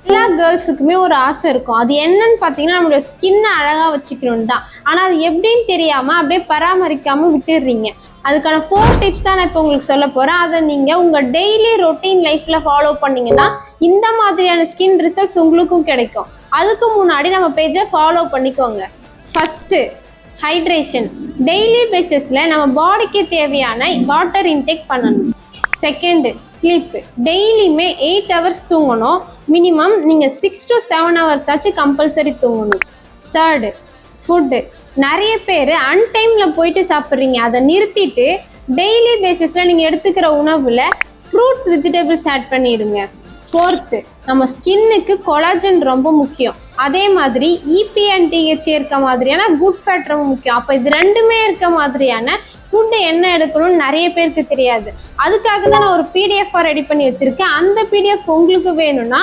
எல்லா கேர்ள்ஸுக்குமே ஒரு ஆசை இருக்கும். அது என்னன்னு பார்த்தீங்கன்னா, நம்மளோட ஸ்கின்னை அழகா வச்சுக்கணும்னு தான். ஆனா அது எப்படின்னு தெரியாம அப்படியே பராமரிக்காம விட்டுடுறீங்க. அதுக்கான 4 டிப்ஸ் தான் நான் இப்போ உங்களுக்கு சொல்ல போறேன். அதை நீங்க உங்க டெய்லி ரொட்டீன் லைஃப்ல ஃபாலோ பண்ணீங்கன்னா இந்த மாதிரியான ஸ்கின் ரிசல்ட்ஸ் உங்களுக்கும் கிடைக்கும். அதுக்கு முன்னாடி நம்ம பேஜை ஃபாலோ பண்ணிக்கோங்க. First, hydration. டெய்லி பேசிஸ்ல நம்ம பாடிக்கு தேவையான வாட்டர் இன்டேக் பண்ணணும். Second, sleep. டெய்லியுமே 8 ஹவர்ஸ் தூங்கணும். மினிமம் நீங்கள் 6 to 7 ஹவர்ஸ் ஆச்சு கம்பல்சரி தூங்கணும். Third, food. நிறைய பேர் அன்டைமில் போயிட்டு சாப்பிட்றீங்க. அதை நிறுத்திட்டு டெய்லி பேசிஸில் நீங்கள் எடுத்துக்கிற உணவில் ஃப்ரூட்ஸ், வெஜிடபிள்ஸ் ஆட் பண்ணிடுங்க. ஃபோர்த்து, நம்ம ஸ்கின்னுக்கு கொலாஜன் ரொம்ப முக்கியம். அதே மாதிரி இபி அண்ட் டிஹெச்ஏ இருக்க மாதிரியான குட் ஃபேட் ரொம்ப முக்கியம். அப்போ இது ரெண்டுமே இருக்க மாதிரியான ஃபுட்டு என்ன எடுக்கணும்னு நிறைய பேருக்கு தெரியாது. அதுக்காக தான் நான் ஒரு பிடிஎஃப் ரெடி பண்ணி வச்சிருக்கேன். அந்த பிடிஎஃப் உங்களுக்கு வேணும்னா